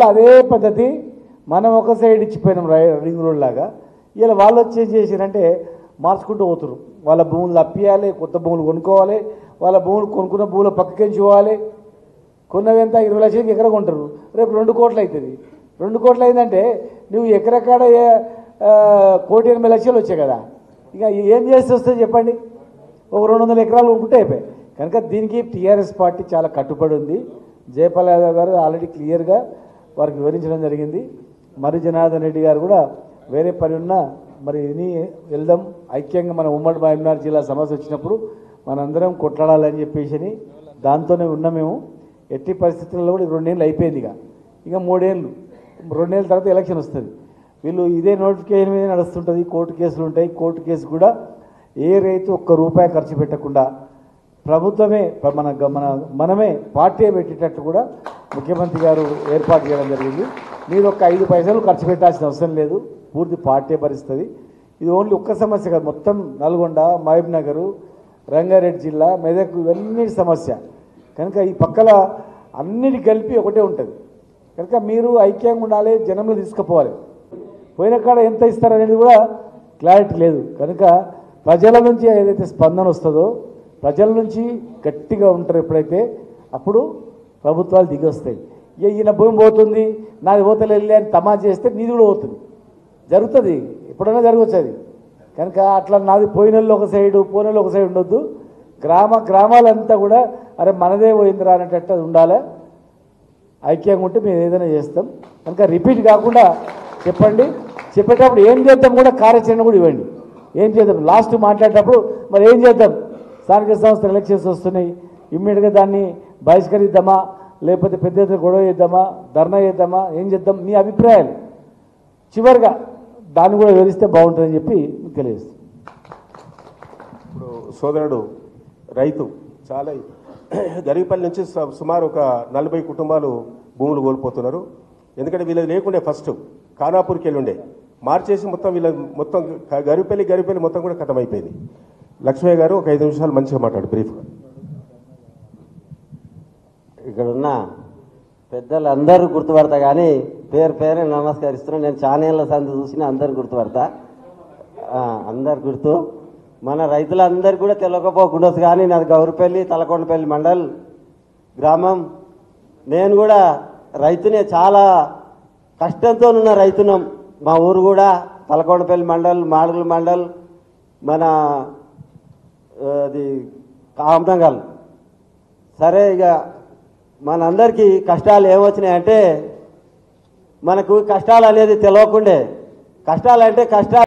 అదే పద్ధతి మనం ఒక సైడ్ ఇచ్చిపోయినాం రింగ్ రోడ్ లాగా. ఇలా వాళ్ళు వచ్చి ఏం చేశారంటే మార్చుకుంటూ పోతున్నారు. వాళ్ళ భూములు అప్పియాలి, కొత్త భూములు కొనుక్కోవాలి, వాళ్ళ భూములు కొనుక్కున్న భూములు పక్కకించుకోవాలి. కొన్నదంతా 20 లక్షలకి ఎకర కొంటారు, రేపు 2 కోట్లు అవుతుంది. 2 కోట్లు అయిందంటే నువ్వు ఎకరకాడ 1,80 లక్షలు వచ్చాయి కదా, ఇక ఏం చేస్తే వస్తుంది చెప్పండి? ఒక 200 ఎకరాలు ఉంటే అయిపోయి. కనుక దీనికి టీఆర్ఎస్ పార్టీ చాలా కట్టుబడి ఉంది. జయపాల్ యాదవ్ గారు ఆల్రెడీ క్లియర్గా వారికి వివరించడం జరిగింది. మరి జనార్దన్ రెడ్డి గారు కూడా వేరే పని ఉన్నా మరి వెళ్దాం, ఐక్యంగా మన ఉమ్మడి మహబూబ్నగర్ జిల్లా సమస్య వచ్చినప్పుడు మనందరం కొట్లాడాలని చెప్పేసి దాంతోనే ఉన్నాం మేము. ఎట్టి పరిస్థితుల్లో కూడా 2 ఏళ్ళు అయిపోయింది, ఇక 3 ఏళ్ళు, 2 ఏళ్ళ తర్వాత ఎలక్షన్ వస్తుంది. వీళ్ళు ఇదే నోటిఫికేషన్ మీద నడుస్తుంటుంది, కోర్టు కేసులు ఉంటాయి. కోర్టు కేసు కూడా ఏ రైతు ₹1 ఖర్చు పెట్టకుండా ప్రభుత్వమే మనమే పార్టీ పెట్టేటట్టు కూడా ముఖ్యమంత్రి గారు ఏర్పాటు చేయడం జరిగింది. మీరు ఒక 5 పైసలు ఖర్చు పెట్టాల్సిన అవసరం లేదు, పూర్తి పార్టీ భరిస్తుంది. ఇది ఓన్లీ ఒక్క సమస్య కాదు, మొత్తం నల్గొండ, మహబూబ్నగర్, రంగారెడ్డి జిల్లా, మెదక్ ఇవన్నీ సమస్య. కనుక ఈ పక్కల అన్నిటి కలిపి ఒకటే ఉంటుంది. కనుక మీరు ఐక్యంగా ఉండాలి, జనంలో తీసుకుపోవాలి. పోయిన కాడ ఎంత ఇస్తారనేది కూడా క్లారిటీ లేదు. కనుక ప్రజల నుంచి ఏదైతే స్పందన వస్తుందో, ప్రజల నుంచి గట్టిగా ఉంటారు ఎప్పుడైతే, అప్పుడు ప్రభుత్వాలు దిగి వస్తాయి. ఈయన భూమి పోతుంది, నాది పోతలు వెళ్ళి అని తమాషా చేస్తే నీది కూడా పోతుంది, జరుగుతుంది, ఎప్పుడైనా జరగవచ్చు అది. కనుక అట్లా నాది పోయినల్లో ఒక సైడు, పోయినల్లో ఒక సైడ్ ఉండొద్దు. గ్రామాలంతా కూడా అరే మనదే పోయిందిరా అనేటట్టు అది ఉండాలి. ఐక్యంగా ఉంటే మేము ఏదైనా చేస్తాం. కనుక రిపీట్ కాకుండా చెప్పండి, చెప్పేటప్పుడు ఏం చేద్దాం కూడా కార్యాచరణ కూడా ఇవ్వండి. ఏం చేద్దాం లాస్ట్ మాట్లాడేటప్పుడు మరి ఏం చేద్దాం, స్థానిక సంస్థల ఎలక్షన్స్ వస్తున్నాయి, ఇమ్మీడియట్గా దాన్ని బహిష్కరిద్దామా, లేకపోతే పెద్ద ఎత్తున గొడవ చేద్దామా, ధర్నా చేద్దామా, ఏం చేద్దాం, మీ అభిప్రాయాలు చివరిగా దాన్ని కూడా వివరిస్తే బాగుంటుందని చెప్పి తెలియజేస్తాం. ఇప్పుడు సోదరుడు రైతు చాలా గరిపల్లి నుంచి సుమారు ఒక 40 కుటుంబాలు భూములు కోల్పోతున్నారు. ఎందుకంటే వీళ్ళది లేకుండే ఫస్ట్ ఖానాపూర్కి వెళ్ళి ఉండే, మార్చేసి మొత్తం వీళ్ళ మొత్తం గరిపల్లి మొత్తం కూడా ఖతమైపోయింది. లక్ష్మయ్య గారు ఒక 5 నిమిషాలు మంచిగా మాట్లాడు బ్రీఫ్గా. ఇక్కడ ఉన్న పెద్దలు అందరూ గుర్తుపడతా, కానీ పేరు నమస్కరిస్తున్నాను. నేను ఛానళ్ళ సంది చూసిన అందరు గుర్తుపడతా, అందరు గుర్తు. మన రైతులందరూ కూడా తెలియకపోకుండా, కానీ నాది గౌరిపల్లి తలకొండపల్లి మండల్ గ్రామం. నేను కూడా రైతునే, చాలా కష్టంతో ఉన్న రైతునం. మా ఊరు కూడా తలకొండపల్లి మండల్, మాడుగుల మండల్, మన అది కామరంగల్. సరే, ఇక మనందరికీ కష్టాలు ఏమొచ్చినాయంటే, మనకు కష్టాలు అనేది తెలియకుండే. కష్టాలంటే